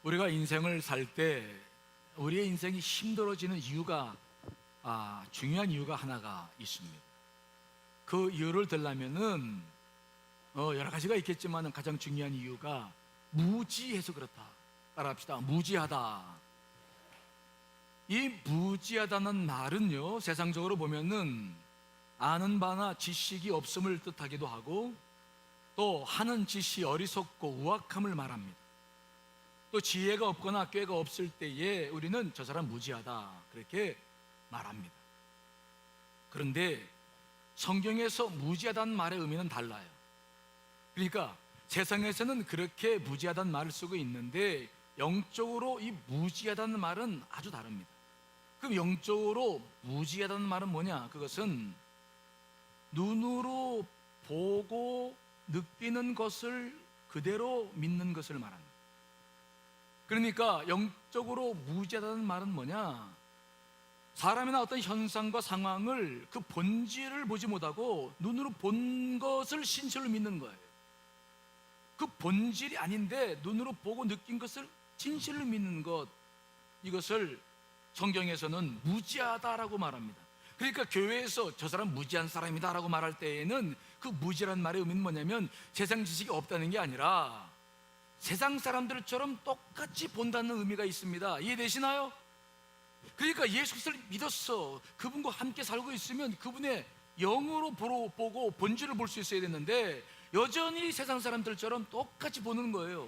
우리가 인생을 살 때 우리의 인생이 힘들어지는 이유가 중요한 이유가 하나가 있습니다. 그 이유를 들려면은 여러 가지가 있겠지만 가장 중요한 이유가 무지해서 그렇다. 따라합시다. 무지하다. 이 무지하다는 말은요, 세상적으로 보면은 아는 바나 지식이 없음을 뜻하기도 하고, 또 하는 짓이 어리석고 우악함을 말합니다. 또 지혜가 없거나 꾀가 없을 때에 우리는 저 사람 무지하다 그렇게 말합니다. 그런데 성경에서 무지하다는 말의 의미는 달라요. 그러니까 세상에서는 그렇게 무지하다는 말을 쓰고 있는데 영적으로 이 무지하다는 말은 아주 다릅니다. 그럼 영적으로 무지하다는 말은 뭐냐? 그것은 눈으로 보고 느끼는 것을 그대로 믿는 것을 말합니다. 그러니까 영적으로 무지하다는 말은 뭐냐? 사람이나 어떤 현상과 상황을 그 본질을 보지 못하고 눈으로 본 것을 신실로 믿는 거예요. 그 본질이 아닌데 눈으로 보고 느낀 것을 진실로 믿는 것, 이것을 성경에서는 무지하다라고 말합니다. 그러니까 교회에서 저 사람 무지한 사람이다 라고 말할 때에는 그 무지란 말의 의미는 뭐냐면 세상 지식이 없다는 게 아니라 세상 사람들처럼 똑같이 본다는 의미가 있습니다. 이해되시나요? 그러니까 예수 그리스도를 믿었어, 그분과 함께 살고 있으면 그분의 영으로 보고 본질을 볼 수 있어야 되는데 여전히 세상 사람들처럼 똑같이 보는 거예요.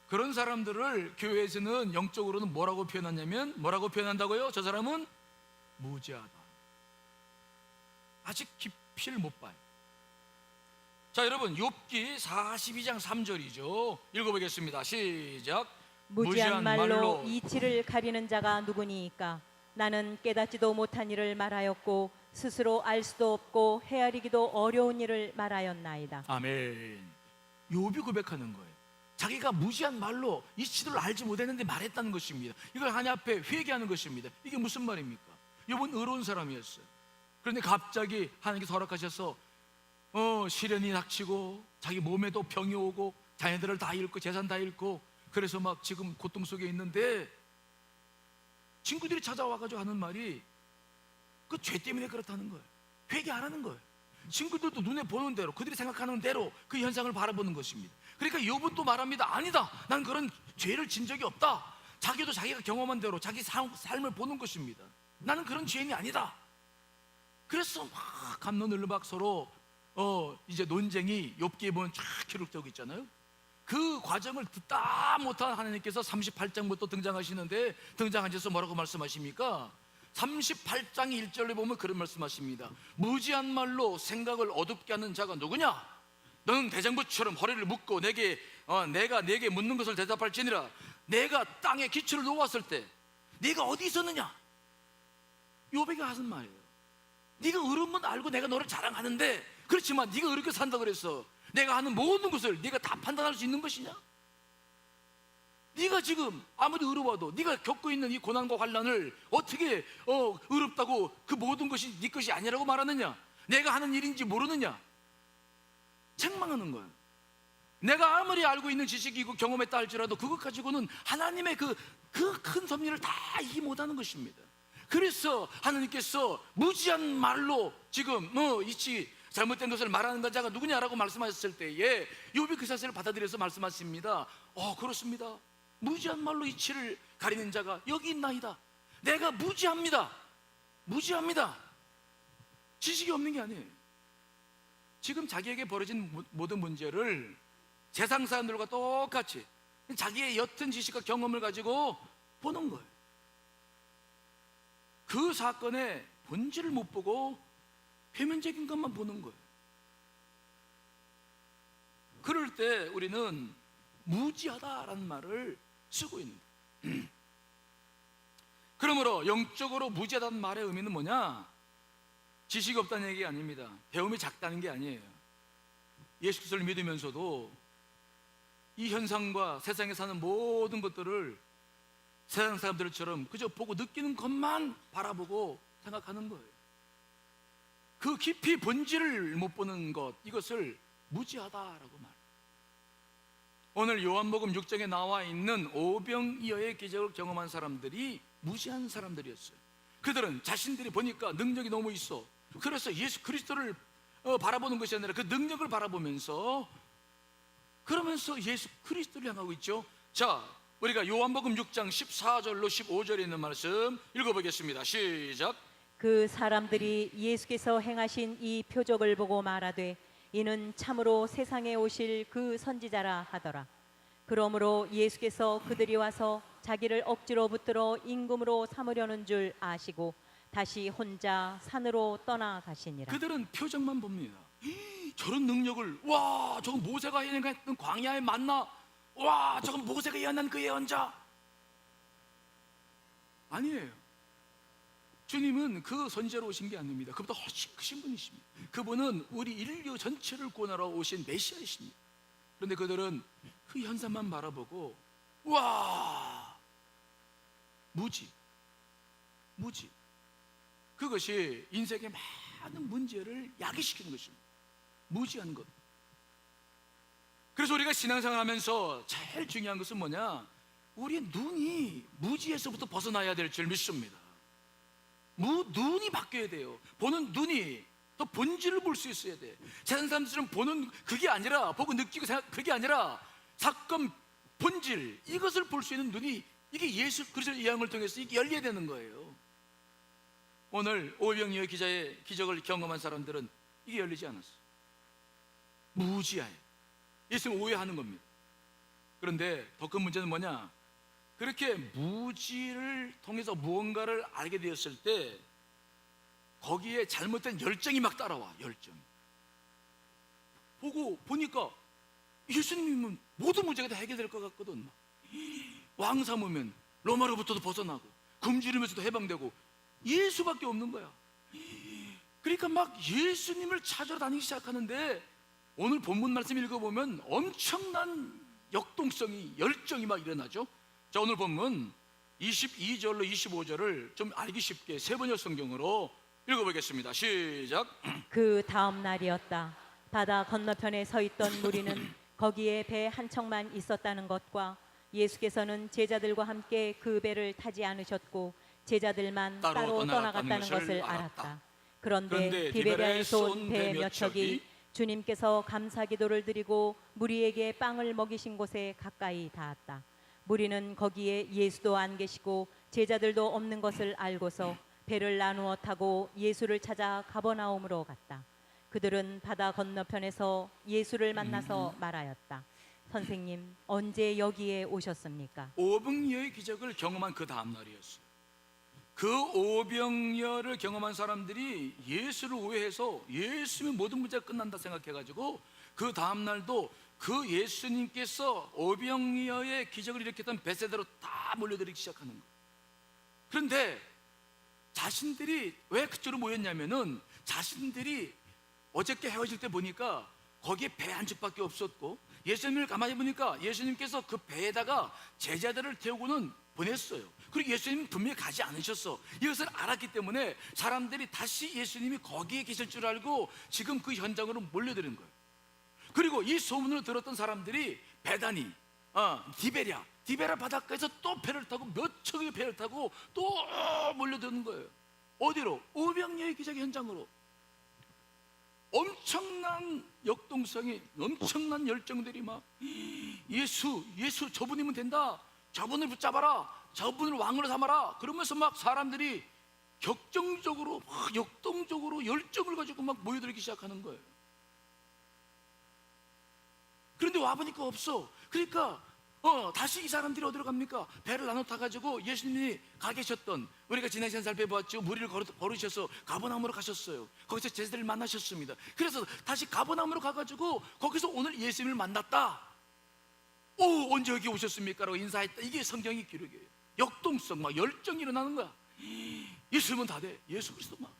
그런 사람들을 교회에서는 영적으로는 뭐라고 표현하냐면, 뭐라고 표현한다고요? 저 사람은 무지하다. 아직 깊이를 못 봐요. 자, 여러분, 욥기 42장 3절이죠. 읽어보겠습니다. 시작. 무지한 말로 이치를 가리는 자가 누구니이까? 나는 깨닫지도 못한 일을 말하였고 스스로 알 수도 없고 헤아리기도 어려운 일을 말하였나이다. 아멘. 욥이 고백하는 거예요. 자기가 무지한 말로 이치를 알지 못했는데 말했다는 것입니다. 이걸 하나님 앞에 회개하는 것입니다. 이게 무슨 말입니까? 욥은 의로운 사람이었어요. 그런데 갑자기 하나님께서 허락하셔서 시련이 닥치고 자기 몸에도 병이 오고 자녀들을 다 잃고 재산 다 잃고, 그래서 막 지금 고통 속에 있는데 친구들이 찾아와가지고 하는 말이 그 죄 때문에 그렇다는 거예요. 회개 안 하는 거예요. 친구들도 눈에 보는 대로, 그들이 생각하는 대로 그 현상을 바라보는 것입니다. 그러니까 욥은 또 말합니다. 아니다, 난 그런 죄를 진 적이 없다. 자기도 자기가 경험한 대로 자기 삶을 보는 것입니다. 나는 그런 죄인이 아니다. 그래서 막 갑론을박 서로 이제 논쟁이 욥기에 보면 쫙 기록되고 있잖아요. 그 과정을 듣다 못한 하나님께서 38장부터 등장하셔서 뭐라고 말씀하십니까? 38장 1절에 보면 그런 말씀하십니다. 무지한 말로 생각을 어둡게 하는 자가 누구냐? 너는 대장부처럼 허리를 묶고 내가 내게 묻는 것을 대답할지니라. 내가 땅에 기초를 놓았을 때 네가 어디 있었느냐? 욥에게 하는 말이에요. 네가 의로운 건 알고 내가 너를 자랑하는데, 그렇지만 네가 의롭게 산다 그랬어. 내가 하는 모든 것을 네가 다 판단할 수 있는 것이냐? 네가 지금 아무리 의로워도 네가 겪고 있는 이 고난과 환난을 어떻게 의롭다고 그 모든 것이 네 것이 아니라고 말하느냐? 내가 하는 일인지 모르느냐? 책망하는 거예요. 내가 아무리 알고 있는 지식이고 경험했다 할지라도 그것 가지고는 하나님의 그 큰 섭리를 다 이해 못하는 것입니다. 그래서 하나님께서 무지한 말로 지금 이치 잘못된 것을 말하는 자가 누구냐라고 말씀하셨을 때에 욥이 그 사실을 받아들여서 말씀하십니다. 그렇습니다. 무지한 말로 이치를 가리는 자가 여기 있나이다. 내가 무지합니다. 지식이 없는 게 아니에요. 지금 자기에게 벌어진 모든 문제를 세상 사람들과 똑같이 자기의 옅은 지식과 경험을 가지고 보는 거예요. 그 사건의 본질을 못 보고 표면적인 것만 보는 거예요. 그럴 때 우리는 무지하다라는 말을 쓰고 있는 거예요. 그러므로 영적으로 무지하다는 말의 의미는 뭐냐? 지식이 없다는 얘기가 아닙니다. 배움이 작다는 게 아니에요. 예수 그리스도를 믿으면서도 이 현상과 세상에 사는 모든 것들을 세상 사람들처럼 그저 보고 느끼는 것만 바라보고 생각하는 거예요. 그 깊이 본질을 못 보는 것, 이것을 무지하다라고 말해요. 오늘 요한복음 6장에 나와 있는 오병이어의 기적을 경험한 사람들이 무지한 사람들이었어요. 그들은 자신들이 보니까 능력이 너무 있어. 그래서 예수 그리스도를 바라보는 것이 아니라 그 능력을 바라보면서 그러면서 예수 그리스도를 향하고 있죠. 자, 우리가 요한복음 6장 14절로 15절에 있는 말씀 읽어보겠습니다. 시작. 그 사람들이 예수께서 행하신 이 표적을 보고 말하되 이는 참으로 세상에 오실 그 선지자라 하더라. 그러므로 예수께서 그들이 와서 자기를 억지로 붙들어 임금으로 삼으려는 줄 아시고 다시 혼자 산으로 떠나가시니라. 그들은 표정만 봅니다. 저런 능력을, 와, 저건 모세가 예언했던 광야의 만나, 와, 저건 모세가 예언한 그 예언자. 아니에요. 주님은 그 선지자로 오신 게 아닙니다. 그보다 훨씬 크신 분이십니다. 그분은 우리 인류 전체를 구원하러 오신 메시아이십니다. 그런데 그들은 그 현상만 바라보고, 와, 무지. 그것이 인생의 많은 문제를 야기시키는 것입니다. 무지한 것. 그래서 우리가 신앙생활 하면서 제일 중요한 것은 뭐냐? 우리 눈이 무지에서부터 벗어나야 될 줄 믿습니다. 눈이 바뀌어야 돼요. 보는 눈이 또 본질을 볼 수 있어야 돼. 세상 사람들은 보는 그게 아니라, 보고 느끼고 생각 그게 아니라 사건 본질, 이것을 볼 수 있는 눈이, 이게 예수 그리스도의 예언을 통해서 이게 열려야 되는 거예요. 오늘 오병이어 기자의 기적을 경험한 사람들은 이게 열리지 않았어요. 무지하에 예수님 오해하는 겁니다. 그런데 더 큰 문제는 뭐냐? 그렇게 무지를 통해서 무언가를 알게 되었을 때 거기에 잘못된 열정이 막 따라와. 열정. 보니까 예수님이면 모든 문제가 다 해결될 것 같거든. 왕 삼으면 로마로부터도 벗어나고 굶주리면서도 해방되고 예수밖에 없는 거야. 그러니까 막 예수님을 찾으러 다니기 시작하는데 오늘 본문 말씀 읽어보면 엄청난 역동성이, 열정이 막 일어나죠. 자, 오늘 본문 22절로 25절을 좀 알기 쉽게 세 번역 성경으로 읽어보겠습니다. 시작. 그 다음 날이었다. 바다 건너편에 서 있던 무리는 거기에 배 한 척만 있었다는 것과 예수께서는 제자들과 함께 그 배를 타지 않으셨고 제자들만 따로 떠나갔다는 것을 알았다. 그런데 디베랴에서 온 배 몇 척이 주님께서 감사 기도를 드리고 무리에게 빵을 먹이신 곳에 가까이 닿았다. 무리는 거기에 예수도 안 계시고 제자들도 없는 것을 알고서 배를 나누어 타고 예수를 찾아 가버나움으로 갔다. 그들은 바다 건너편에서 예수를 만나서 말하였다. 선생님, 언제 여기에 오셨습니까? 오병이어의 기적을 경험한 그 다음 날이었어요. 그 오병이어를 경험한 사람들이 예수를 오해해서 예수면 모든 문제가 끝난다 생각해가지고 그 다음 날도 그 예수님께서 오병이어의 기적을 일으켰던 벳세다로 다 몰려들기 시작하는 거예요. 그런데 자신들이 왜 그쪽으로 모였냐면은 자신들이 어저께 헤어질 때 보니까 거기에 배 한 척밖에 없었고 예수님을 가만히 보니까 예수님께서 그 배에다가 제자들을 태우고는 보냈어요. 그리고 예수님은 분명히 가지 않으셨어. 이것을 알았기 때문에 사람들이 다시 예수님이 거기에 계실 줄 알고 지금 그 현장으로 몰려드는 거예요. 그리고 이 소문을 들었던 사람들이 베다니, 디베랴 바닷가에서 또 배를 타고 몇 척의 배를 타고 또 몰려드는 거예요. 어디로? 오병이어의 기적 현장으로. 엄청난 역동성이, 엄청난 열정들이 막 예수 저분이면 된다, 저분을 붙잡아라, 저분을 왕으로 삼아라, 그러면서 막 사람들이 격정적으로 막 역동적으로 열정을 가지고 막 모여들기 시작하는 거예요. 그런데 와보니까 없어. 그러니까 다시 이 사람들이 어디로 갑니까? 배를 나눠 타가지고 예수님이 가 계셨던, 우리가 지난 시간 살펴보았죠. 무리를 걸으셔서 가버나움으로 가셨어요. 거기서 제자들을 만나셨습니다. 그래서 다시 가버나움으로 가가지고 거기서 오늘 예수님을 만났다. 언제 여기 오셨습니까? 라고 인사했다. 이게 성경의 기록이에요. 역동성, 막 열정이 일어나는 거야. 예수님은 다 돼. 예수 그리스도만.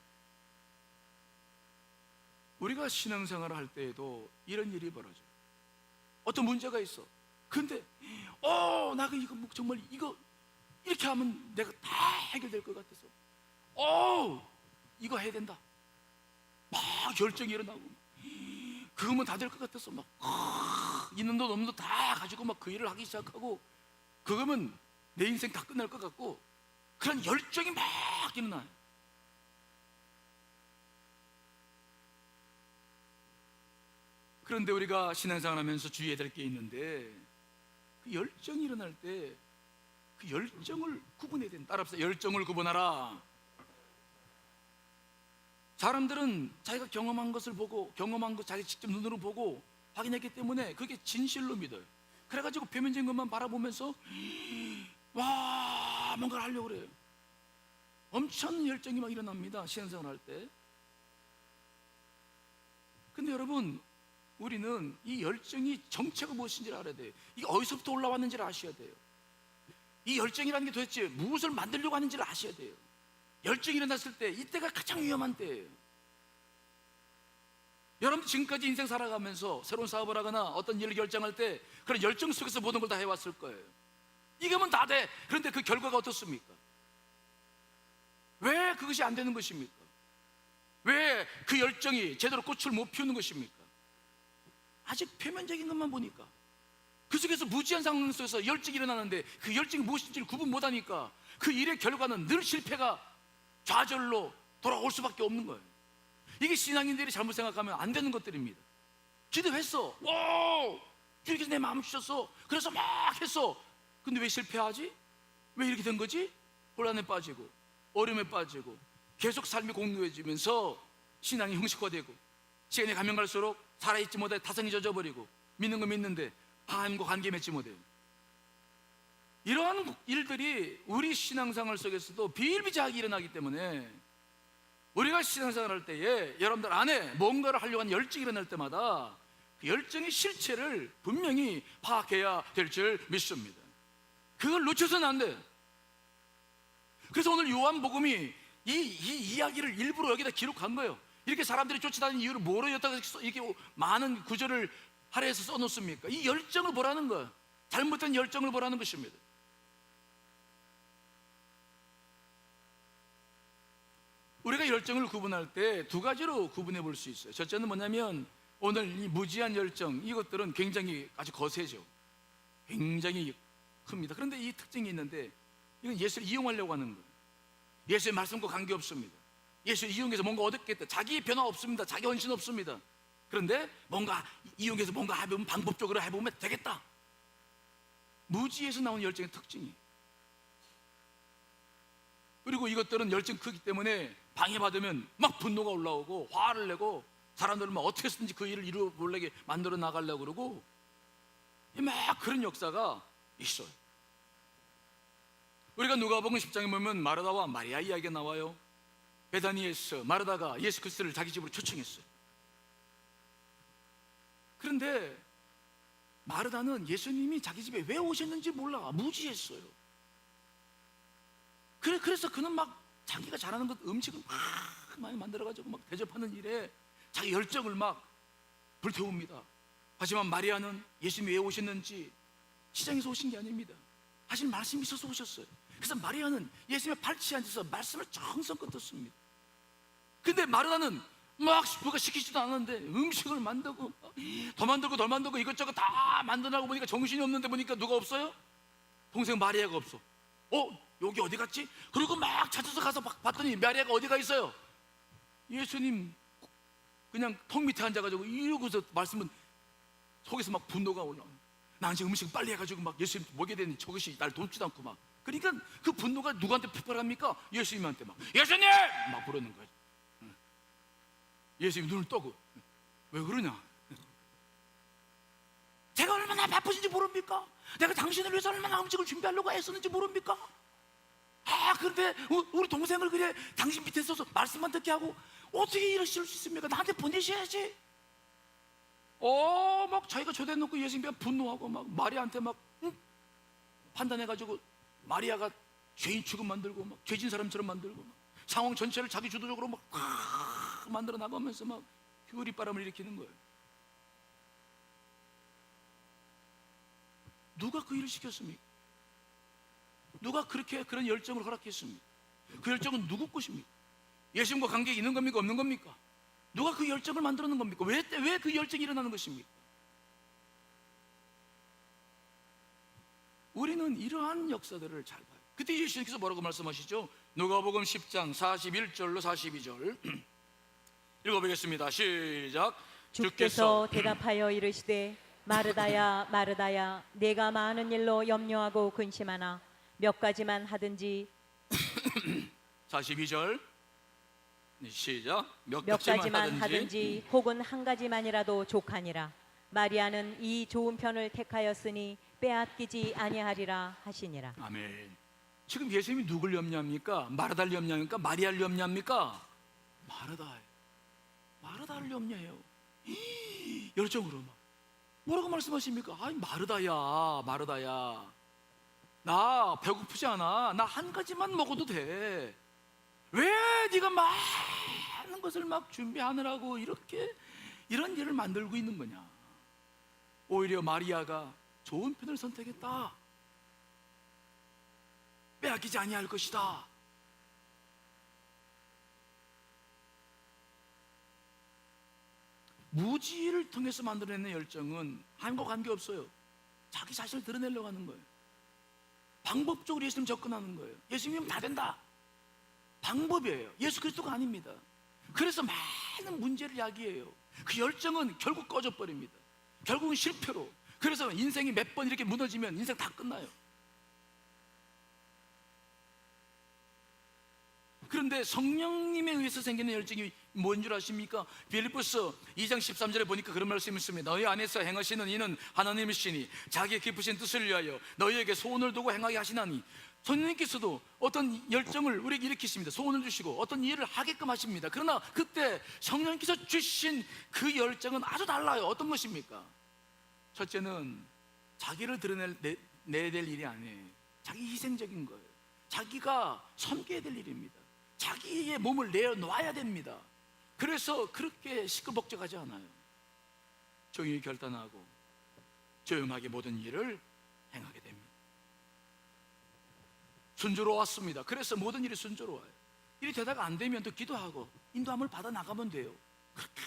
우리가 신앙생활을 할 때에도 이런 일이 벌어져요. 어떤 문제가 있어. 근데 나 이거 정말 이거 이렇게 하면 내가 다 해결될 것 같아서 이거 해야 된다. 막 열정이 일어나고 그거면 다 될 것 같아서 막 있는 돈 없는 돈 다 가지고 막 그 일을 하기 시작하고, 그거면 내 인생 다 끝날 것 같고 그런 열정이 막 일어나요. 그런데 우리가 신앙생활 하면서 주의해야 될 게 있는데, 그 열정이 일어날 때 그 열정을 구분해야 된다. 따라합시다. 열정을 구분하라. 사람들은 자기가 경험한 것을 보고, 경험한 것 자기 직접 눈으로 보고 확인했기 때문에 그게 진실로 믿어요. 그래가지고 표면적인 것만 바라보면서 와 뭔가를 하려고 그래요. 엄청난 열정이 막 일어납니다, 신앙생활 할 때. 근데 여러분, 우리는 이 열정이 정체가 무엇인지를 알아야 돼요. 이게 어디서부터 올라왔는지를 아셔야 돼요. 이 열정이라는 게 도대체 무엇을 만들려고 하는지를 아셔야 돼요. 열정이 일어났을 때 이때가 가장 위험한 때예요. 여러분 지금까지 인생 살아가면서 새로운 사업을 하거나 어떤 일을 결정할 때 그런 열정 속에서 모든 걸 다 해왔을 거예요. 이거면 다 돼. 그런데 그 결과가 어떻습니까? 왜 그것이 안 되는 것입니까? 왜 그 열정이 제대로 꽃을 못 피우는 것입니까? 아직 표면적인 것만 보니까, 그 속에서 무지한 상황 속에서 열정이 일어나는데 그 열정이 무엇인지를 구분 못하니까 그 일의 결과는 늘 실패가 좌절로 돌아올 수밖에 없는 거예요. 이게 신앙인들이 잘못 생각하면 안 되는 것들입니다. 기도했어, 오, 주님께서 내 마음을 주셨어, 그래서 막 했어. 근데 왜 실패하지? 왜 이렇게 된 거지? 혼란에 빠지고 어려움에 빠지고 계속 삶이 공고해지면서 신앙이 형식화되고, 시간이 가면 갈수록 살아있지 못해 타성이 젖어버리고, 믿는 거 믿는데 하나님과 관계 맺지 못해요. 이러한 일들이 우리 신앙생활 속에서도 비일비재하게 일어나기 때문에, 우리가 신앙생활 할 때에 여러분들 안에 뭔가를 하려고 하는 열정이 일어날 때마다 그 열정의 실체를 분명히 파악해야 될 줄 믿습니다. 그걸 놓쳐서는 안 돼요. 그래서 오늘 요한복음이 이 이야기를 일부러 여기다 기록한 거예요. 이렇게 사람들이 쫓아다니는 이유를 뭐로 여기다가 이렇게 많은 구절을 할애해서 써놓습니까? 이 열정을 보라는 거예요. 잘못된 열정을 보라는 것입니다. 우리가 열정을 구분할 때 두 가지로 구분해 볼 수 있어요. 첫째는 뭐냐면, 오늘 이 무지한 열정, 이것들은 굉장히 아주 거세죠. 굉장히 큽니다. 그런데 이 특징이 있는데, 이건 예수를 이용하려고 하는 거예요. 예수의 말씀과 관계없습니다. 예수를 이용해서 뭔가 얻겠다. 자기 변화 없습니다. 자기 헌신 없습니다. 그런데 뭔가 이용해서 뭔가 해보면, 방법적으로 해보면 되겠다. 무지에서 나오는 열정의 특징이. 그리고 이것들은 열정 크기 때문에 방해받으면 막 분노가 올라오고 화를 내고, 사람들은 막 어떻게 해서든지 그 일을 이루어보려고 만들어 나가려고 그러고, 막 그런 역사가 있어요. 우리가 누가복음 10장에 보면 마르다와 마리아 이야기가 나와요. 베다니에서 마르다가 예수 그리스도를 자기 집으로 초청했어요. 그런데 마르다는 예수님이 자기 집에 왜 오셨는지 몰라, 무지했어요. 그래서 그는 막 자기가 잘하는 것, 음식을 막 많이 만들어가지고 막 대접하는 일에 자기 열정을 막 불태웁니다. 하지만 마리아는 예수님이 왜 오셨는지, 시장에서 오신 게 아닙니다. 하신 말씀이 있어서 오셨어요. 그래서 마리아는 예수님의 발치에 앉아서 말씀을 정성껏 듣습니다. 근데 마르다는 막 누가 시키지도 않았는데 음식을 만들고 더 만들고 덜 만들고 이것저것 다 만들라고 보니까 정신이 없는데, 보니까 누가 없어요? 동생 마리아가 없어. 여기 어디 갔지? 그리고 막 찾아서 가서 봤더니 마리아가 어디가 있어요? 예수님 그냥 턱 밑에 앉아가지고 이러고서 말씀은, 속에서 막 분노가 올라와요. 나 이제 음식 빨리 해가지고 막 예수님 먹게 되는 저것이 날 돕지도 않고 막. 그러니까 그 분노가 누구한테 폭발합니까? 예수님한테 막 예수님! 막 부르는 거예요. 예수님 눈을 떠고, 왜 그러냐? 제가 얼마나 바쁘신지 모릅니까? 내가 당신을 위해서 얼마나 음식을 준비하려고 애쓰는지 모릅니까? 그런데 우리 동생을 그래 당신 밑에 서서 말씀만 듣게 하고 어떻게 이러실 수 있습니까? 나한테 보내셔야지. 막 자기가 초대해놓고 예수님이 분노하고 막 마리아한테 막 판단해가지고, 마리아가 죄인 취급 만들고 막 죄진 사람처럼 만들고 막 상황 전체를 자기 주도적으로 막 만들어 나가면서 막 휴리바람을 일으키는 거예요. 누가 그 일을 시켰습니까? 누가 그런 열정을 허락했습니까? 그 열정은 누구 것입니까? 예수님과 관계 있는 겁니까? 없는 겁니까? 누가 그 열정을 만들어 놓은 겁니까? 왜 그 열정이 일어나는 것입니까? 우리는 이러한 역사들을 잘 봐요. 그때 예수님께서 뭐라고 말씀하시죠? 누가복음 10장 41절로 42절 읽어보겠습니다. 시작. 주께서 대답하여 이르시되 마르다야 마르다야 내가 많은 일로 염려하고 근심하나 몇 가지만 하든지 42절 시작. 몇 몇 가지만 가지만 하든지 혹은 한 가지만이라도 족하니라. 마리아는 이 좋은 편을 택하였으니 빼앗기지 아니하리라 하시니라. 아멘. 지금 예수님이 누굴 염려합니까? 마르다를 염려합니까? 마리아를 염려합니까? 마르다를 염려해요. 열정으로 막 뭐라고 말씀하십니까? 아니 마르다야 나 배고프지 않아. 나 한 가지만 먹어도 돼. 왜 네가 많은 것을 막 준비하느라고 이렇게 이런 일을 만들고 있는 거냐? 오히려 마리아가 좋은 편을 선택했다. 빼앗기지 아니할 것이다. 무지를 통해서 만들어내는 열정은 하나님과 관계없어요. 자기 자신을 드러내려고 하는 거예요. 방법적으로 예수님 접근하는 거예요. 예수님이면 다 된다. 방법이에요. 예수 그리스도가 아닙니다. 그래서 많은 문제를 야기해요. 그 열정은 결국 꺼져버립니다. 결국은 실패로. 그래서 인생이 몇 번 이렇게 무너지면 인생 다 끝나요. 그런데 성령님에 의해서 생기는 열정이 뭔 줄 아십니까? 빌립보서 2장 13절에 보니까 그런 말씀이 있습니다. 너희 안에서 행하시는 이는 하나님이시니 자기의 기쁘신 뜻을 위하여 너희에게 소원을 두고 행하게 하시나니. 성령님께서도 어떤 열정을 우리에게 일으키십니다. 소원을 주시고 어떤 일을 하게끔 하십니다. 그러나 그때 성령님께서 주신 그 열정은 아주 달라요. 어떤 것입니까? 첫째는 자기를 드러내야 될 일이 아니에요. 자기 희생적인 거예요. 자기가 섬겨야 될 일입니다. 자기의 몸을 내어놓아야 됩니다. 그래서 그렇게 시끌벅적하지 않아요. 조용히 결단하고 조용하게 모든 일을 행하게 됩니다. 순조로웠습니다. 그래서 모든 일이 순조로워요. 일이 되다가 안 되면 또 기도하고 인도함을 받아 나가면 돼요. 그렇게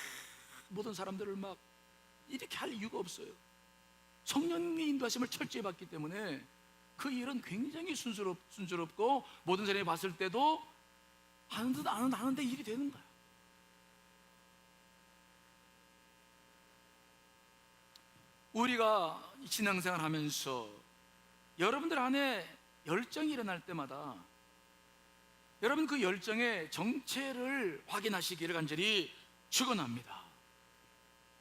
모든 사람들을 막 이렇게 할 이유가 없어요. 성령의 인도하심을 철저히 받기 때문에 그 일은 굉장히 순조롭고 모든 사람이 봤을 때도 하는 듯 안 하는데 일이 되는 거예요. 우리가 신앙생활 하면서 여러분들 안에 열정이 일어날 때마다 여러분 그 열정의 정체를 확인하시기를 간절히 축원합니다.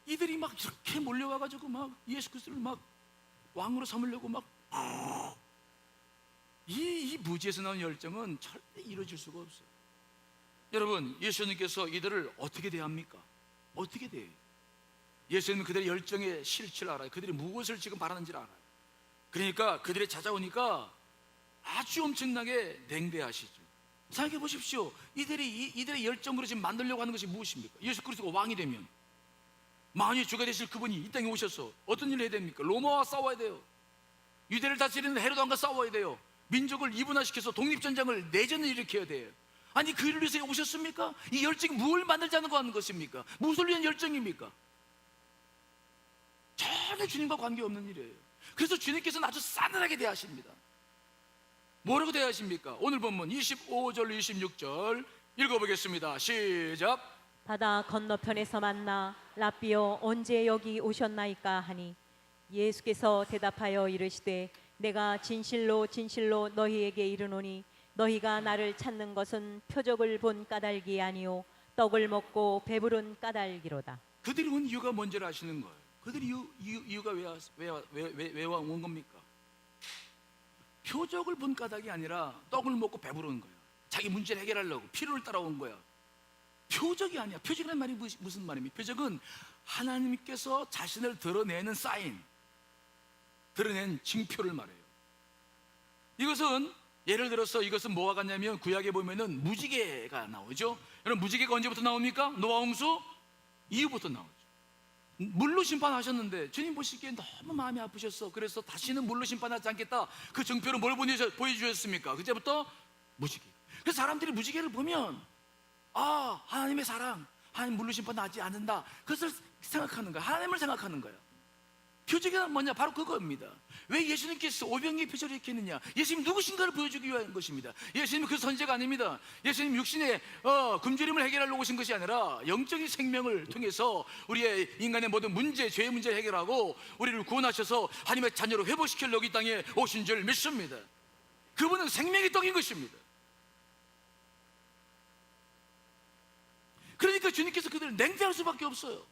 이들이 막 이렇게 몰려와가지고 막 예수 그리스도를 막 왕으로 삼으려고 막 이 무지에서 나온 열정은 절대 이루어질 수가 없어요. 여러분, 예수님께서 이들을 어떻게 대합니까? 어떻게 대해요? 예수님은 그들의 열정의 실체를 알아요. 그들이 무엇을 지금 바라는지를 알아요. 그러니까 그들이 찾아오니까 아주 엄청나게 냉대하시죠. 생각해 보십시오. 이들의 열정으로 지금 만들려고 하는 것이 무엇입니까? 예수 그리스도가 왕이 되면 만유의 주가 되실 그분이 이 땅에 오셔서 어떤 일을 해야 됩니까? 로마와 싸워야 돼요. 유대를 다스리는 헤로드 왕과 싸워야 돼요. 민족을 이분화시켜서 독립전쟁을 내전을 일으켜야 돼요. 아니 그 일을 위해서 오셨습니까? 이 열정이 무엇을 만들자는 거 하는 것입니까? 무엇을 위한 열정입니까? 전혀 주님과 관계없는 일이에요. 그래서 주님께서는 아주 싸늘하게 대하십니다. 뭐라고 대하십니까? 오늘 본문 25절 26절 읽어보겠습니다. 시작. 바다 건너편에서 만나 랍비여 언제 여기 오셨나이까 하니 예수께서 대답하여 이르시되 내가 진실로 진실로 너희에게 이르노니 너희가 나를 찾는 것은 표적을 본 까닭이 아니요 떡을 먹고 배부른 까닭이로다. 그들이 온 이유가 뭔지를 아시는 거예요. 그들이 이유가 왜 온 겁니까? 표적을 본 까닭이 아니라 떡을 먹고 배부른 거예요. 자기 문제를 해결하려고 필요를 따라온 거야. 표적이 아니야. 표적이라는 말이 무슨 말입니까? 표적은 하나님께서 자신을 드러내는 사인, 드러낸 징표를 말해요. 이것은 예를 들어서 이것은 뭐와 같냐면 구약에 보면은 무지개가 나오죠. 여러분 무지개가 언제부터 나옵니까? 노아 홍수 이후부터 나오죠. 물로 심판하셨는데 주님 보시기에 너무 마음이 아프셨어. 그래서 다시는 물로 심판하지 않겠다. 그 증표로 뭘 보여주셨습니까? 그때부터 무지개. 그래서 사람들이 무지개를 보면 아 하나님의 사랑, 하나님 물로 심판하지 않는다. 그것을 생각하는 거야. 하나님을 생각하는 거야. 표적이 뭐냐? 바로 그겁니다. 왜 예수님께서 오병이의 표적을 일으켰느냐? 예수님 누구신가를 보여주기 위한 것입니다. 예수님은 그 선지자가 아닙니다. 예수님 육신의 굶주림을 해결하려고 오신 것이 아니라 영적인 생명을 통해서 우리의 인간의 모든 문제, 죄의 문제를 해결하고 우리를 구원하셔서 하나님의 자녀로 회복시키려고 이 땅에 오신 줄 믿습니다. 그분은 생명의 떡인 것입니다. 그러니까 주님께서 그들을 냉대할 수밖에 없어요.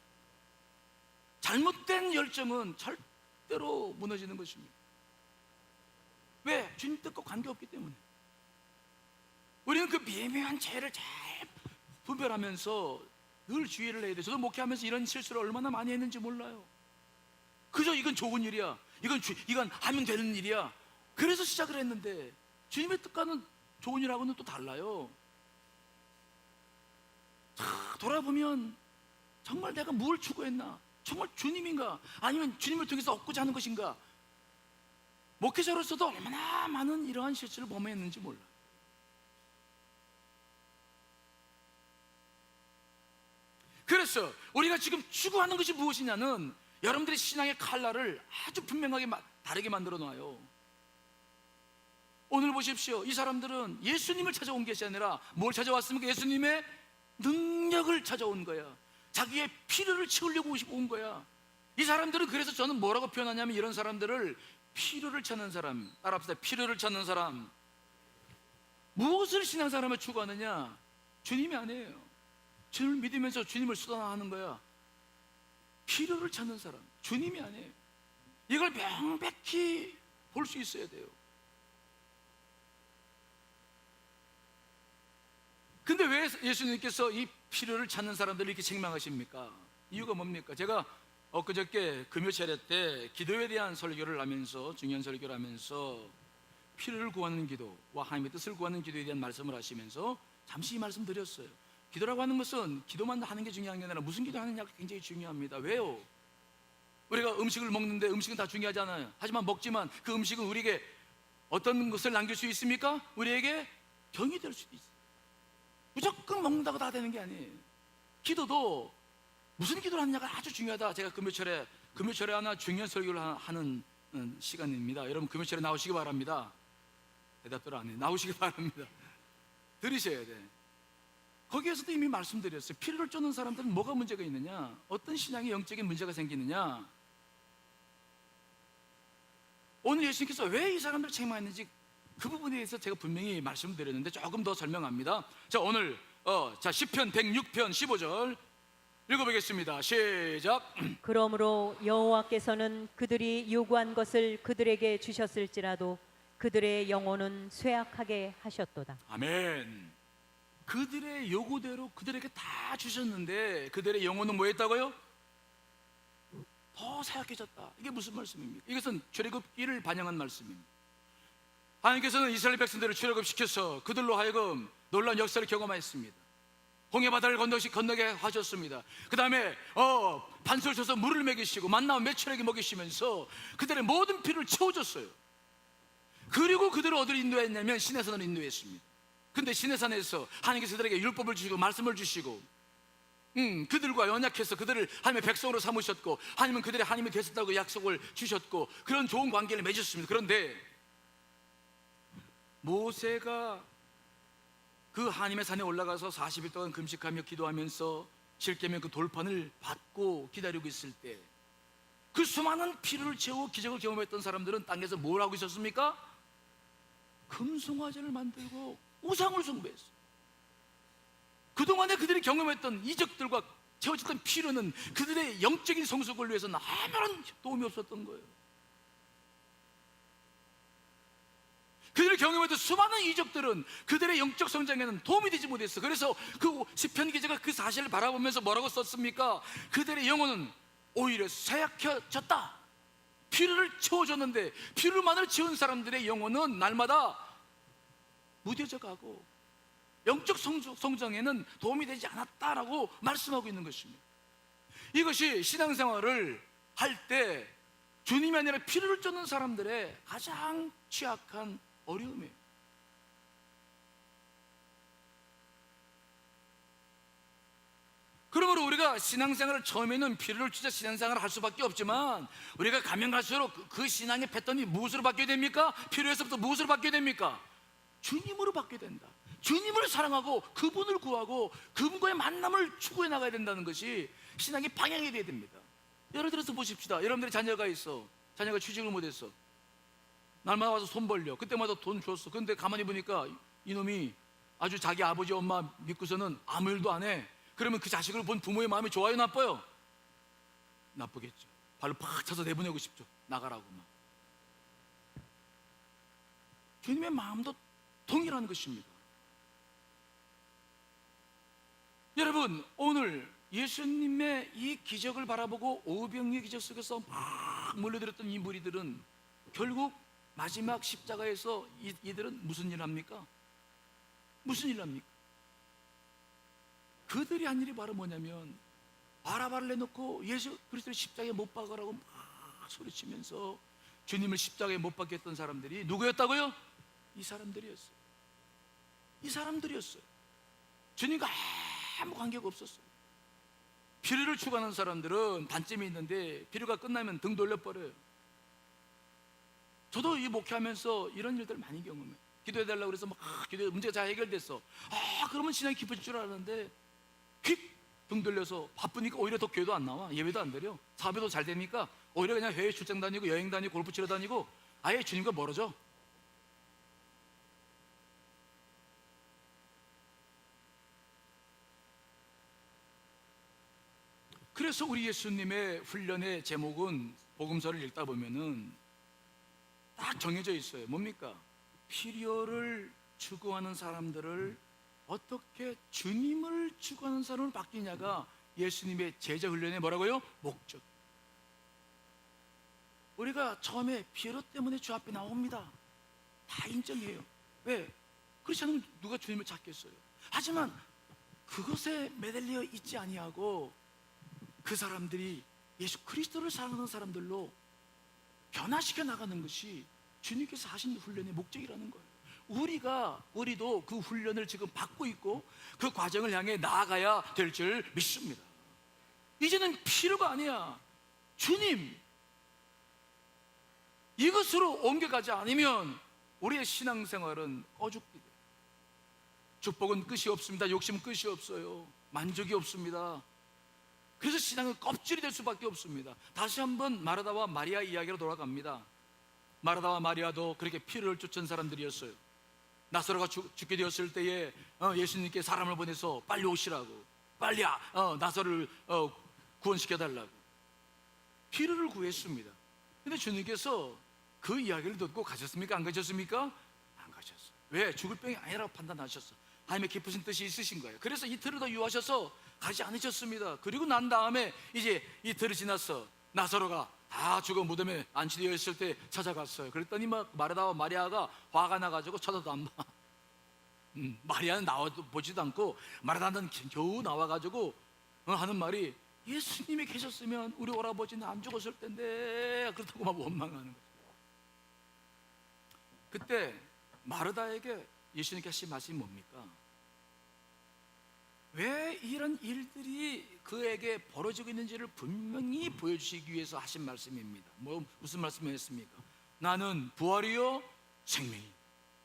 잘못된 열정은 절대로 무너지는 것입니다. 왜? 주님 뜻과 관계없기 때문에. 우리는 그 미묘한 죄를 잘 분별하면서 늘 주의를 해야 돼요. 저도 목회하면서 이런 실수를 얼마나 많이 했는지 몰라요. 그저 이건 좋은 일이야, 이건 하면 되는 일이야, 그래서 시작을 했는데 주님의 뜻과는 좋은 일하고는 또 달라요. 돌아보면 정말 내가 뭘 추구했나? 정말 주님인가? 아니면 주님을 통해서 얻고자 하는 것인가? 목회자로서도 얼마나 많은 이러한 실수를 범했는지 몰라. 그래서 우리가 지금 추구하는 것이 무엇이냐는 여러분들의 신앙의 칼날을 아주 분명하게 다르게 만들어 놔요. 오늘 보십시오. 이 사람들은 예수님을 찾아온 것이 아니라 뭘 찾아왔습니까? 예수님의 능력을 찾아온 거야. 자기의 필요를 채우려고 온 거야. 이 사람들은, 그래서 저는 뭐라고 표현하냐면 이런 사람들을 필요를 찾는 사람, 따라합시다. 필요를 찾는 사람. 무엇을 신앙생활을 추구하느냐? 주님이 아니에요. 주님을 믿으면서 주님을 수단화하는 거야. 필요를 찾는 사람, 주님이 아니에요. 이걸 명백히 볼 수 있어야 돼요. 근데 왜 예수님께서 이 필요를 찾는 사람들을 이렇게 책망하십니까? 이유가 뭡니까? 제가 엊그저께 금요 차례 때 기도에 대한 설교를 하면서, 중요한 설교를 하면서 필요를 구하는 기도와 하나님의 뜻을 구하는 기도에 대한 말씀을 하시면서 잠시 이 말씀 드렸어요. 기도라고 하는 것은 기도만 하는 게 중요한 게 아니라 무슨 기도하느냐가 굉장히 중요합니다. 왜요? 우리가 음식을 먹는데 음식은 다 중요하잖아요. 하지만 먹지만 그 음식은 우리에게 어떤 것을 남길 수 있습니까? 우리에게 병이 될 수도 있어요. 무조건 먹는다고 다 되는 게 아니에요. 기도도 무슨 기도를 하느냐가 아주 중요하다. 제가 금요철에 하나 중요한 설교를 하는 시간입니다. 여러분 금요철에 나오시기 바랍니다. 대답들 안 해요. 나오시기 바랍니다. 들으셔야 돼. 거기에서도 이미 말씀드렸어요. 필요를 쫓는 사람들은 뭐가 문제가 있느냐? 어떤 신앙의 영적인 문제가 생기느냐? 오늘 예수님께서 왜 이 사람들을 책망했는지 그 부분에 대해서 제가 분명히 말씀드렸는데 조금 더 설명합니다. 자, 오늘 시편 106편 15절 읽어보겠습니다. 시작. 그러므로 여호와께서는 그들이 요구한 것을 그들에게 주셨을지라도 그들의 영혼은 쇠약하게 하셨도다. 아멘. 그들의 요구대로 그들에게 다 주셨는데 그들의 영혼은 뭐 했다고요? 더 쇠약해졌다. 이게 무슨 말씀입니까? 이것은 출애굽기를 반영한 말씀입니다. 하나님께서는 이스라엘 백성들을 출애굽시켜서 그들로 하여금 놀라운 역사를 경험했습니다. 홍해바다를 건너게 하셨습니다. 그 다음에 반수를 쳐서 물을 먹이시고 만나 매출에게 먹이시면서 그들의 모든 필요를 채워줬어요. 그리고 그들을 어디로 인도했냐면 시내산으로 인도했습니다. 근데 시내산에서 하나님께서 그들에게 율법을 주시고 말씀을 주시고 그들과 연약해서 그들을 하나님의 백성으로 삼으셨고 하나님은 그들의 하나님이 되셨다고 약속을 주셨고 그런 좋은 관계를 맺었습니다. 그런데 모세가 그 하나님의 산에 올라가서 40일 동안 금식하며 기도하면서 십계명 그 돌판을 받고 기다리고 있을 때 그 수많은 필요를 채우고 기적을 경험했던 사람들은 땅에서 뭘 하고 있었습니까? 금송아지를 만들고 우상을 숭배했어요. 그동안에 그들이 경험했던 이적들과 채워졌던 필요는 그들의 영적인 성숙을 위해서는 아무런 도움이 없었던 거예요. 그들이 경험했던 수많은 이적들은 그들의 영적 성장에는 도움이 되지 못했어. 그래서 그 시편 기자가 그 사실을 바라보면서 뭐라고 썼습니까? 그들의 영혼은 오히려 쇠약해졌다. 필요를 채워줬는데 필요만을 채운 사람들의 영혼은 날마다 무뎌져 가고 영적 성장에는 도움이 되지 않았다라고 말씀하고 있는 것입니다. 이것이 신앙생활을 할 때 주님이 아니라 필요를 쫓는 사람들의 가장 취약한 어려움이에요. 그러므로 우리가 신앙생활을 처음에는 피로를 주자 신앙생활을 할 수밖에 없지만 우리가 가면 갈수록 그 신앙의 패턴이 무엇으로 바뀌어야 됩니까? 필요에서부터 무엇으로 바뀌어야 됩니까? 주님으로 바뀌어야 된다. 주님을 사랑하고 그분을 구하고 그분과의 만남을 추구해 나가야 된다는 것이 신앙의 방향이 되어야 됩니다. 예를 들어서 보십시다. 여러분들의 자녀가 있어. 자녀가 취직을 못했어. 날마다 와서 손 벌려. 그때마다 돈 줬어. 근데 가만히 보니까 이놈이 아주 자기 아버지 엄마 믿고서는 아무 일도 안 해. 그러면 그 자식을 본 부모의 마음이 좋아요, 나빠요? 나쁘겠죠. 발로 팍 차서 내보내고 싶죠. 나가라고 막. 주님의 마음도 동일한 것입니다. 여러분, 오늘 예수님의 이 기적을 바라보고 오병이의 기적 속에서 막 몰려들었던 이 무리들은 결국 마지막 십자가에서 이들은 무슨 일을 합니까? 무슨 일을 합니까? 그들이 한 일이 바로 뭐냐면 바라바를 내놓고 예수 그리스도를 십자가에 못 박으라고 막 소리치면서 주님을 십자가에 못 박게 했던 사람들이 누구였다고요? 이 사람들이었어요. 이 사람들이었어요. 주님과 아무 관계가 없었어요. 필요를 추구하는 사람들은 단점이 있는데 필요가 끝나면 등 돌려버려요. 저도 이 목회하면서 이런 일들 많이 경험해요. 기도해달라고 그래서 막 기도해 문제가 잘 해결됐어. 그러면 신앙이 깊어질 줄 알았는데 휙 등 돌려서 바쁘니까 오히려 더 교회도 안 나와. 예배도 안 드려. 사업도 잘 되니까 오히려 그냥 해외 출장 다니고 여행 다니고 골프 치러 다니고 아예 주님과 멀어져. 그래서 우리 예수님의 훈련의 제목은 복음서를 읽다 보면은 딱 정해져 있어요. 뭡니까? 필요를 추구하는 사람들을 어떻게 주님을 추구하는 사람으로 바뀌냐가 예수님의 제자 훈련의 뭐라고요? 목적. 우리가 처음에 필요 때문에 주 앞에 나옵니다. 다 인정해요. 왜? 그렇지 않으면 누가 주님을 찾겠어요? 하지만 그것에 매달려 있지 아니하고 그 사람들이 예수 그리스도를 사랑하는 사람들로 변화시켜 나가는 것이 주님께서 하신 훈련의 목적이라는 거예요. 우리도 그 훈련을 지금 받고 있고 그 과정을 향해 나아가야 될 줄 믿습니다. 이제는 필요가 아니야. 주님, 이것으로 옮겨가지 않으면 우리의 신앙생활은 어죽게 돼요. 축복은 끝이 없습니다. 욕심은 끝이 없어요. 만족이 없습니다. 그래서 신앙은 껍질이 될 수밖에 없습니다. 다시 한번 마르다와 마리아 이야기로 돌아갑니다. 마르다와 마리아도 그렇게 피를 쫓은 사람들이었어요. 나사로가 죽게 되었을 때에 예수님께 사람을 보내서 빨리 오시라고, 빨리 나사로를 구원시켜달라고 피를 구했습니다. 근데 주님께서 그 이야기를 듣고 가셨습니까? 안 가셨습니까? 안 가셨어요. 왜? 죽을 병이 아니라고 판단하셨어. 하나님의 깊으신 뜻이 있으신 거예요. 그래서 이틀을 더 유하셔서 가지 않으셨습니다. 그리고 난 다음에 이제 이틀이 지났어. 나사로가 다 죽어 무덤에 안치되어 있을 때 찾아갔어요. 그랬더니 막 마르다와 마리아가 화가 나가지고 쳐다도 안 봐. 마리아는 나와도 보지도 않고 마르다는 겨우 나와가지고 하는 말이 예수님이 계셨으면 우리 오라버지는 안 죽었을 텐데 그렇다고 막 원망하는 거죠. 그때 마르다에게 예수님께 하신 말씀이 뭡니까? 왜 이런 일들이 그에게 벌어지고 있는지를 분명히 보여주시기 위해서 하신 말씀입니다. 무슨 말씀이었습니까? 나는 부활이요 생명이,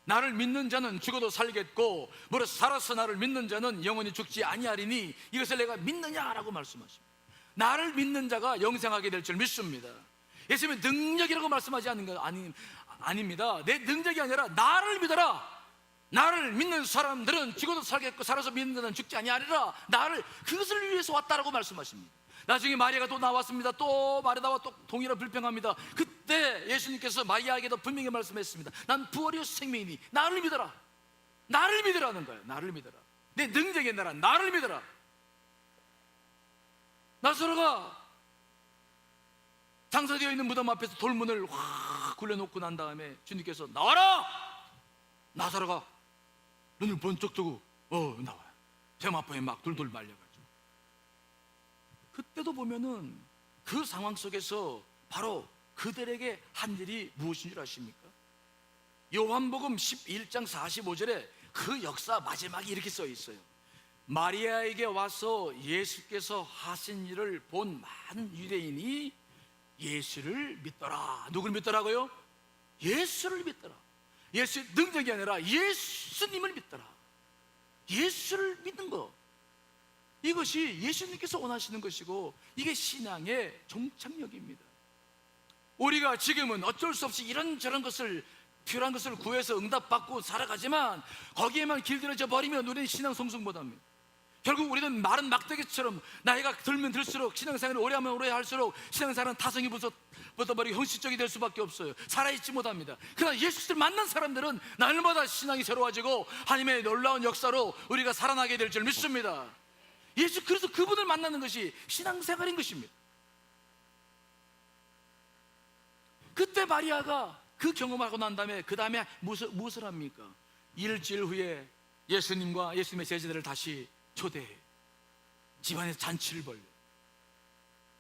나를 믿는 자는 죽어도 살겠고 무릇 살아서 나를 믿는 자는 영원히 죽지 아니하리니 이것을 내가 믿느냐라고 말씀하십니다. 나를 믿는 자가 영생하게 될 줄 믿습니다. 예수님의 능력이라고 말씀하지 않는 건 아닙니다. 내 능력이 아니라 나를 믿어라. 나를 믿는 사람들은 죽어도 살겠고 살아서 믿는 자는 죽지 아니하리라. 나를 그것을 위해서 왔다라고 말씀하십니다. 나중에 마리아가 또 나왔습니다. 또 마르다와 또 동일한 불평합니다. 그때 예수님께서 마리아에게도 분명히 말씀했습니다. 난 부활이요 생명이니 나를 믿어라. 나를 믿으라는 거예요. 나를 믿어라. 내 능력이 아니라 나를 믿어라. 나사로가 장사되어 있는 무덤 앞에서 돌문을 확 굴려놓고 난 다음에 주님께서 나와라. 나사로가 눈을 번쩍 뜨고 나와요. 세마포에 막 둘둘 말려가지고. 그때도 보면은 그 상황 속에서 바로 그들에게 한 일이 무엇인 줄 아십니까? 요한복음 11장 45절에 그 역사 마지막에 이렇게 써 있어요. 마리아에게 와서 예수께서 하신 일을 본 많은 유대인이 예수를 믿더라. 누굴 믿더라고요? 예수를 믿더라. 예수의 능력이 아니라 예수님을 믿더라. 예수를 믿는 거, 이것이 예수님께서 원하시는 것이고, 이게 신앙의 종착역입니다. 우리가 지금은 어쩔 수 없이 이런저런 것을, 필요한 것을 구해서 응답받고 살아가지만 거기에만 길들여져 버리면 우리는 신앙 성숙 못합니다. 결국 우리는 마른 막대기처럼 나이가 들면 들수록, 신앙생활을 오래하면 오래 할수록 신앙생활은 타성이 붙어버리고 형식적이 될 수밖에 없어요. 살아있지 못합니다. 그러나 예수를 만난 사람들은 날마다 신앙이 새로워지고 하나님의 놀라운 역사로 우리가 살아나게 될 줄 믿습니다. 예수, 그래서 그분을 만나는 것이 신앙생활인 것입니다. 그때 마리아가 그 경험을 하고 난 다음에 그 다음에 무엇을 합니까? 일주일 후에 예수님과 예수님의 제자들을 다시 초대해 집안에서 잔치를 벌려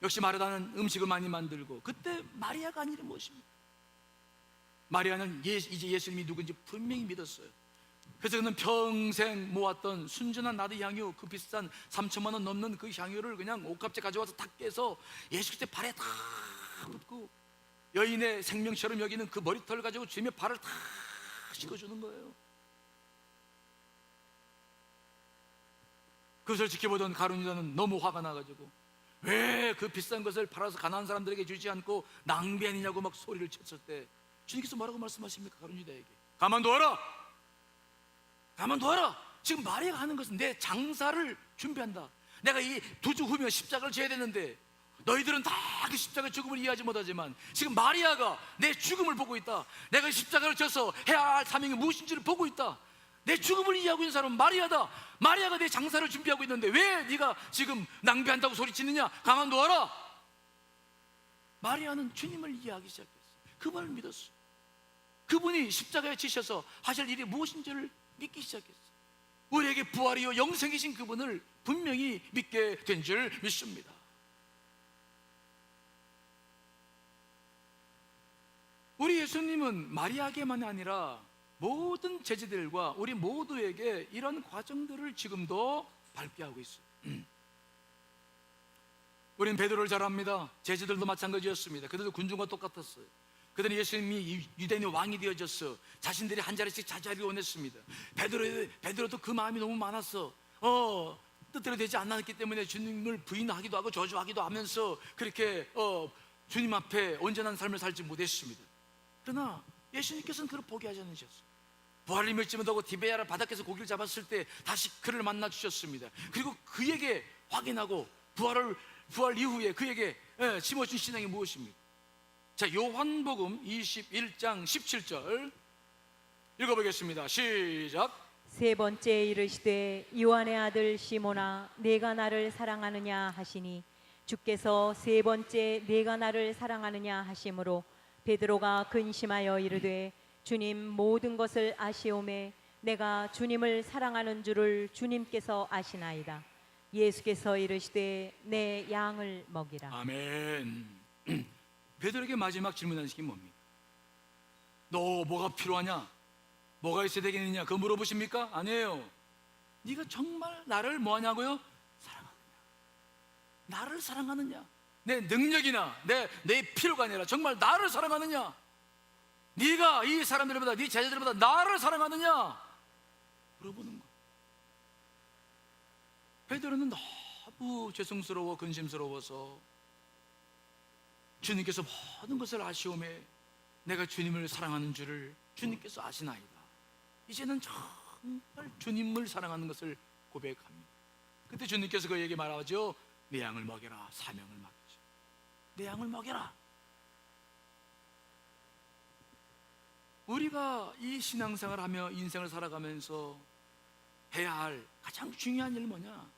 역시 마르다는 음식을 많이 만들고, 그때 마리아가 한 일이 무엇입니까? 마리아는 이제 예수님이 누군지 분명히 믿었어요. 그래서 그는 평생 모았던 순전한 나드 향유, 그 비싼 3천만 원 넘는 그 향유를 그냥 옷값에 가져와서 탁 깨서 예수 그때 발에 다 붓고, 여인의 생명처럼 여기는 그 머리털을 가지고 주님의 발을 다 씻어주는 거예요. 그것을 지켜보던 가룟유다는 너무 화가 나가지고 왜 그 비싼 것을 팔아서 가난한 사람들에게 주지 않고 낭비하느냐고 막 소리를 쳤을 때 주님께서 뭐라고 말씀하십니까? 가룟유다에게 가만둬라, 가만둬라. 지금 마리아가 하는 것은 내 장사를 준비한다. 내가 이 두 주 후면 십자가를 져야 되는데 너희들은 다 그 십자가의 죽음을 이해하지 못하지만 지금 마리아가 내 죽음을 보고 있다. 내가 십자가를 져서 해야 할 사명이 무엇인지를 보고 있다. 내 죽음을 이해하고 있는 사람은 마리아다. 마리아가 내 장사를 준비하고 있는데 왜 네가 지금 낭비한다고 소리치느냐? 가만둬라. 마리아는 주님을 이해하기 시작했어요. 그분을 믿었어요. 그분이 십자가에 지셔서 하실 일이 무엇인지를 믿기 시작했어요. 우리에게 부활이요 영생이신 그분을 분명히 믿게 된 줄 믿습니다. 우리 예수님은 마리아에게만 아니라 모든 제자들과 우리 모두에게 이런 과정들을 지금도 밟게 하고 있어요. 우리는 베드로를 잘 압니다. 제자들도 마찬가지였습니다. 그들도 군중과 똑같았어요. 그들은 예수님이 유대인의 왕이 되어졌어. 자신들이 한 자리씩 자리를 원했습니다. 베드로도 그 마음이 너무 많았어. 뜻대로 되지 않았기 때문에 주님을 부인하기도 하고 저주하기도 하면서 그렇게 주님 앞에 온전한 삶을 살지 못했습니다. 그러나 예수님께서는 그를 포기하지 않으셨어요. 부활을 맺지못하고 디베아라 바닷가에서 고기를 잡았을 때 다시 그를 만나 주셨습니다. 그리고 그에게 확인하고 부활 이후에 그에게 심어준 신앙이 무엇입니까? 자, 요한복음 21장 17절 읽어보겠습니다. 시작. 세 번째 이르시되 요한의 아들 시몬아 내가 나를 사랑하느냐 하시니 주께서 세 번째 내가 나를 사랑하느냐 하심으로 베드로가 근심하여 이르되 주님 모든 것을 아시오매 내가 주님을 사랑하는 줄을 주님께서 아시나이다. 예수께서 이르시되 내 양을 먹이라. 아멘. 베드로에게 마지막 질문하신 게 뭡니까? 너 뭐가 필요하냐? 뭐가 있어야 되겠느냐? 그거 물어보십니까? 아니에요. 네가 정말 나를 뭐하냐고요? 사랑하느냐? 나를 사랑하느냐? 내 능력이나 내 필요가 아니라 정말 나를 사랑하느냐? 네가 이 사람들보다, 네 제자들보다 나를 사랑하느냐? 물어보는 거야. 베드로는 너무 죄송스러워 근심스러워서 주님께서 모든 것을 아시오매 내가 주님을 사랑하는 줄을 주님께서 아시나이다. 이제는 정말 주님을 사랑하는 것을 고백합니다. 그때 주님께서 그에게 말하죠. 내 양을 먹여라. 사명을 맡기죠. 내 양을 먹여라. 우리가 이 신앙생활을 하며 인생을 살아가면서 해야 할 가장 중요한 일은 뭐냐?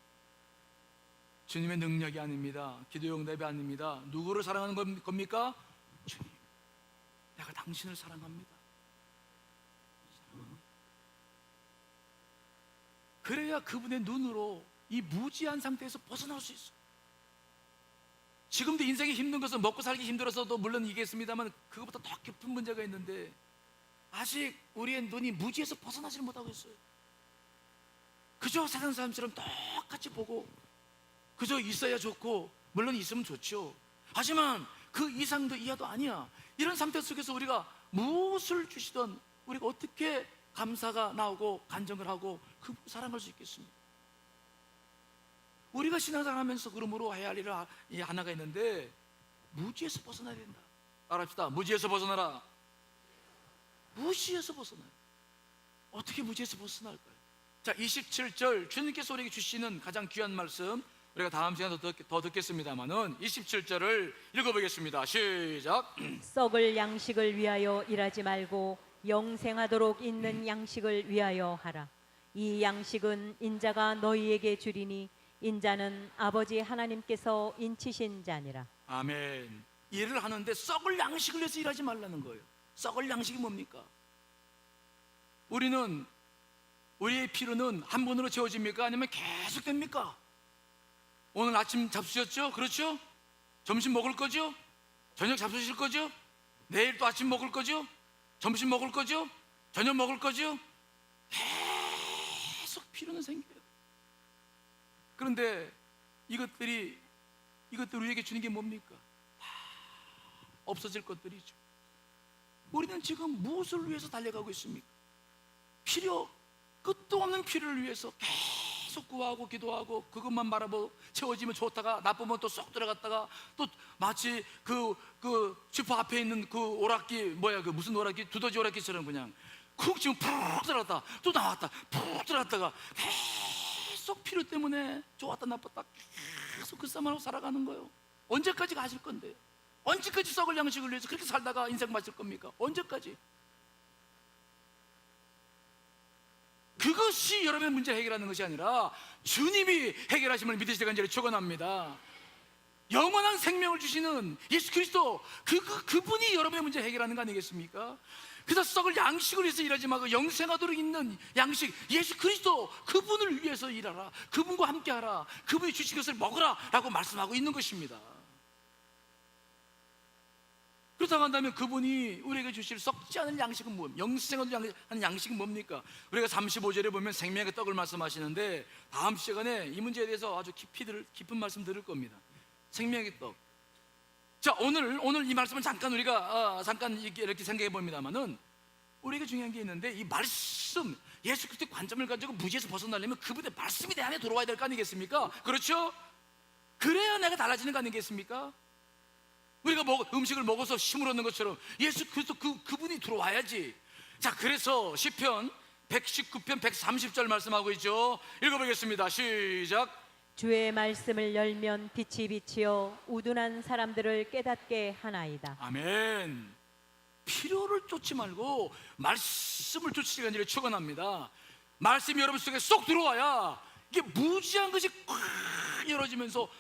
주님의 능력이 아닙니다. 기도 응답이 아닙니다. 누구를 사랑하는 겁니까? 주님. 내가 당신을 사랑합니다. 그래야 그분의 눈으로 이 무지한 상태에서 벗어날 수 있어요. 지금도 인생이 힘든 것은 먹고 살기 힘들어서도 물론 이겠습니다만 그것보다 더 깊은 문제가 있는데 아직 우리의 눈이 무지에서 벗어나지를 못하고 있어요. 그저 세상 사람처럼 똑같이 보고 그저 있어야 좋고 물론 있으면 좋죠. 하지만 그 이상도 이하도 아니야. 이런 상태 속에서 우리가 무엇을 주시던 우리가 어떻게 감사가 나오고 간증을 하고 그 사랑할 수 있겠습니까? 우리가 신앙생활 하면서 그러므로 해야 할 일이 하나가 있는데 무지에서 벗어나야 된다. 따라합시다. 무지에서 벗어나라. 무지에서 벗어나요. 어떻게 무지에서 벗어날까요? 자, 27절 주님께서 우리에게 주시는 가장 귀한 말씀, 우리가 다음 시간에 더 듣겠습니다만은 27절을 읽어보겠습니다. 시작. 썩을 양식을 위하여 일하지 말고 영생하도록 있는 양식을 위하여 하라. 이 양식은 인자가 너희에게 주리니 인자는 아버지 하나님께서 인치신 자니라. 아멘. 일을 하는데 썩을 양식을 위해서 일하지 말라는 거예요. 썩을 양식이 뭡니까? 우리의 필요는 한 번으로 채워집니까? 아니면 계속 됩니까? 오늘 아침 잡수셨죠? 그렇죠? 점심 먹을 거죠? 저녁 잡수실 거죠? 내일 또 아침 먹을 거죠? 점심 먹을 거죠? 저녁 먹을 거죠? 계속 필요는 생겨요. 그런데 이것들이 우리에게 주는 게 뭡니까? 다 없어질 것들이죠. 우리는 지금 무엇을 위해서 달려가고 있습니까? 끝도 없는 필요를 위해서 계속 구하고 기도하고 그것만 바라보고 채워지면 좋다가 나쁘면 또 쏙 들어갔다가 또 마치 그 슈퍼 앞에 있는 그 오락기 무슨 오락기, 두더지 오락기처럼 그냥 쿡 지금 푹 들어갔다 또 나왔다 푹 들어갔다가 계속 필요 때문에 좋았다 나빴다 계속 그 싸움하고 살아가는 거예요. 언제까지 가실 건데요? 언제까지 썩을 양식을 위해서 그렇게 살다가 인생 마실 겁니까? 언제까지? 그것이 여러분의 문제를 해결하는 것이 아니라 주님이 해결하심을 믿으시되 간절히 축원합니다. 영원한 생명을 주시는 예수 그리스도 그분이 여러분의 문제를 해결하는 거 아니겠습니까? 그래서 썩을 양식을 위해서 일하지 말고 영생하도록 있는 양식 예수 그리스도 그분을 위해서 일하라. 그분과 함께하라. 그분이 주신 것을 먹으라 라고 말씀하고 있는 것입니다. 그렇다고 한다면 그분이 우리에게 주실 썩지 않은 양식은 뭡니까? 영생하는 양식은 뭡니까? 우리가 35절에 보면 생명의 떡을 말씀하시는데 다음 시간에 이 문제에 대해서 아주 깊은 말씀 들을 겁니다. 생명의 떡. 자, 오늘 이 말씀을 잠깐 우리가 잠깐 이렇게 생각해 봅니다만은 우리에게 중요한 게 있는데 이 말씀 예수 그리스도의 관점을 가지고 무지에서 벗어나려면 그분의 말씀이 내 안에 들어와야 될 거 아니겠습니까? 그렇죠? 그래야 내가 달라지는 거 아니겠습니까? 우리가 음식을 먹어서 힘을 얻는 것처럼 예수 그리스도 그분이 들어와야지. 자, 그래서 시편 119편 130절 말씀하고 있죠. 읽어보겠습니다. 시작. 주의 말씀을 열면 빛이 비치어 우둔한 사람들을 깨닫게 하나이다. 아멘. 필요를 쫓지 말고 말씀을 쫓으시기 간절히 축원합니다. 말씀이 여러분 속에 쏙 들어와야 이게 무지한 것이 꽉 열어지면서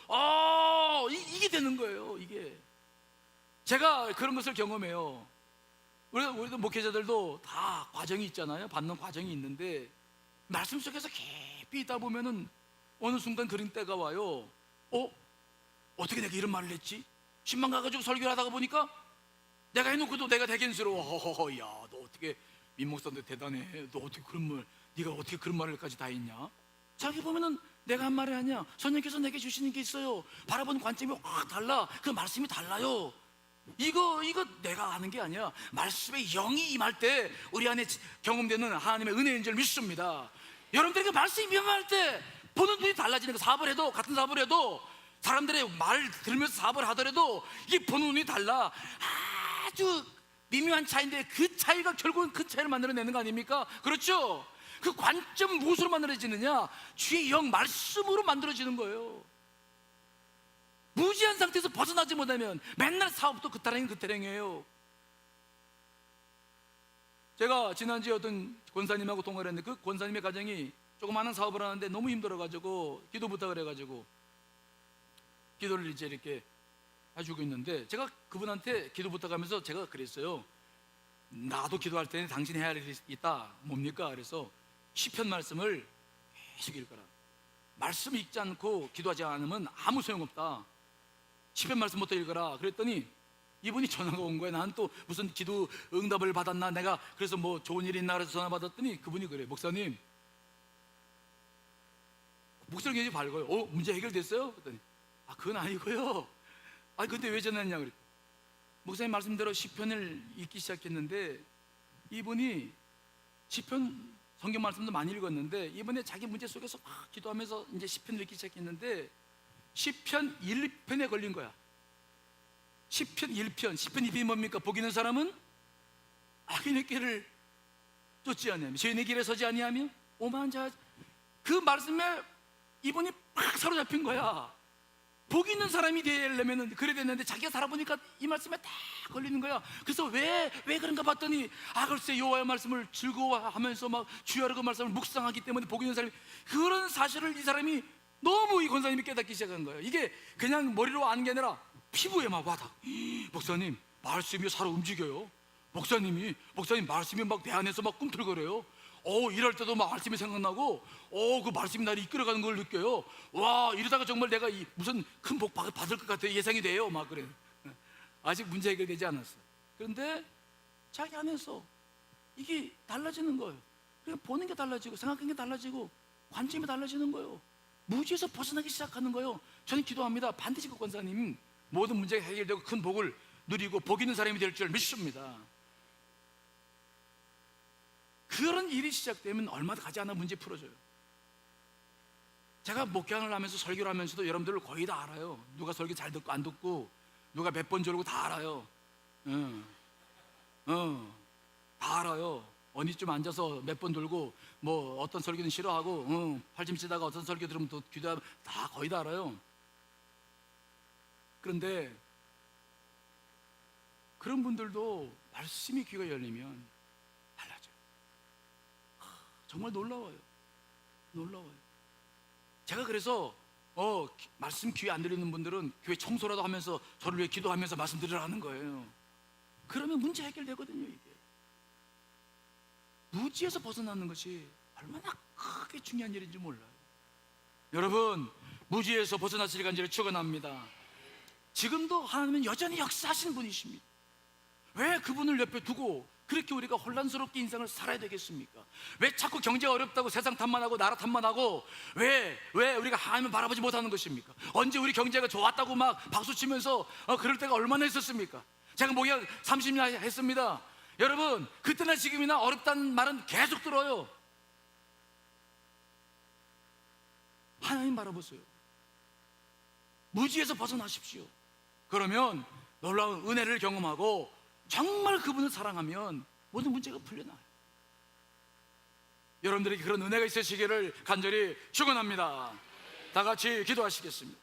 이게 되는 거예요. 이게 제가 그런 것을 경험해요. 우리도 목회자들도 다 과정이 있잖아요. 받는 과정이 있는데 말씀 속에서 깊이 있다 보면은 어느 순간 그런 때가 와요. 어떻게 내가 이런 말을 했지? 신방 가가지고 설교를 하다가 보니까 내가 해놓고도 내가 대견스러워. 야, 너 어떻게 민목사인데 대단해. 너 어떻게 네가 어떻게 그런 말을까지 다 했냐? 자기 보면은 내가 한 말이 아니야. 선생님께서 내게 주시는 게 있어요. 바라보는 관점이 확 달라. 그 말씀이 달라요. 이거 내가 아는 게 아니야. 말씀의 영이 임할 때 우리 안에 경험되는 하나님의 은혜인 줄 믿습니다. 여러분들에게 말씀이 임할 때 보는 눈이 달라지는 거. 사업을 해도 같은 사업을 해도 사람들의 말을 들으면서 사업을 하더라도 이게 보는 눈이 달라. 아주 미묘한 차이인데 그 차이가 결국은 큰 차이를 만들어내는 거 아닙니까? 그렇죠? 그 관점은 무엇으로 만들어지느냐? 주의 영 말씀으로 만들어지는 거예요. 무지한 상태에서 벗어나지 못하면 맨날 사업도 그 타령이에요. 제가 지난주에 어떤 권사님하고 통화를 했는데 그 권사님의 가정이 조그마한 사업을 하는데 너무 힘들어가지고 기도 부탁을 해가지고 기도를 이제 이렇게 해주고 있는데 제가 그분한테 기도 부탁하면서 제가 그랬어요. 나도 기도할 때는 당신이 해야 할 일이 있다. 뭡니까? 그래서 시편 말씀을 계속 읽어라. 말씀 읽지 않고 기도하지 않으면 아무 소용없다. 시편 말씀부터 읽어라. 그랬더니 이분이 전화가 온 거예요. 난 또 무슨 기도 응답을 받았나, 내가 그래서 뭐 좋은 일이 있나 그래서 전화 받았더니 그분이 그래. 목사님, 목소리가 굉장히 밝아요. 문제 해결됐어요? 그랬더니 그건 아니고요. 근데 왜 전화했냐 그랬더니 목사님 말씀대로 시편을 읽기 시작했는데 이분이 시편 성경 말씀도 많이 읽었는데 이번에 자기 문제 속에서 막 기도하면서 이제 시편을 읽기 시작했는데 시편 1편에 걸린 거야. 시편 1편. 시편 1편이 뭡니까? 복 있는 사람은 악인의 길을 쫓지 아니하며 죄인의 길에 서지 아니하며 오만한 자, 그 말씀에 이분이 막 사로잡힌 거야. 복 있는 사람이 되려면 그래 됐는데 자기가 살아보니까 이 말씀에 다 걸리는 거야. 그래서 왜 그런가 봤더니 글쎄 여호와의 말씀을 즐거워하면서 막 주야로 그 말씀을 묵상하기 때문에 복 있는 사람이, 그런 사실을 이 사람이 너무 이 권사님이 깨닫기 시작한 거예요. 이게 그냥 머리로 아는 게 아니라 피부에 막 와닿아. 목사님 말씀이 살아 움직여요. 목사님 말씀이 막 내 안에서 막 꿈틀거려요. 일할 때도 막 말씀이 생각나고 그 말씀이 나를 이끌어가는 걸 느껴요. 와, 이러다가 정말 내가 무슨 큰 복 받을 것 같아요. 예상이 돼요. 막 그래. 아직 문제 해결되지 않았어. 그런데 자기 안에서 이게 달라지는 거예요. 그냥 보는 게 달라지고 생각하는 게 달라지고 관점이 달라지는 거예요. 무지에서 벗어나기 시작하는 거예요. 저는 기도합니다. 반드시 그 권사님 모든 문제가 해결되고 큰 복을 누리고 복 있는 사람이 될 줄 믿습니다. 그런 일이 시작되면 얼마 가지 않아 문제 풀어져요. 제가 목양을 하면서 설교를 하면서도 여러분들 거의 다 알아요. 누가 설교 잘 듣고 안 듣고, 누가 몇 번 졸고 다 알아요. 다 알아요. 어디쯤 앉아서 몇 번 돌고 뭐 어떤 설교는 싫어하고 팔꿈치 치다가 어떤 설교 들으면 또 귀도 다 거의 다 알아요. 그런데 그런 분들도 말씀이 귀가 열리면 달라져요. 정말 놀라워요. 제가 그래서 말씀 귀에 안 들리는 분들은 교회 청소라도 하면서 저를 위해 기도하면서 말씀드리라는 거예요. 그러면 문제 해결되거든요. 이게 무지에서 벗어나는 것이 얼마나 크게 중요한 일인지 몰라요. 여러분, 무지에서 벗어나시길 간절히 축원합니다. 지금도 하나님은 여전히 역사하시는 분이십니다. 왜 그분을 옆에 두고 그렇게 우리가 혼란스럽게 인생을 살아야 되겠습니까? 왜 자꾸 경제가 어렵다고 세상 탓만하고 나라 탓만하고 왜 우리가 하나님을 바라보지 못하는 것입니까? 언제 우리 경제가 좋았다고 막 박수치면서 그럴 때가 얼마나 있었습니까? 제가 목욕 30년 했습니다. 여러분, 그때나 지금이나 어렵다는 말은 계속 들어요. 하나님 바라보세요. 무지에서 벗어나십시오. 그러면 놀라운 은혜를 경험하고 정말 그분을 사랑하면 모든 문제가 풀려나요. 여러분들에게 그런 은혜가 있으시기를 간절히 축원합니다. 다 같이 기도하시겠습니다.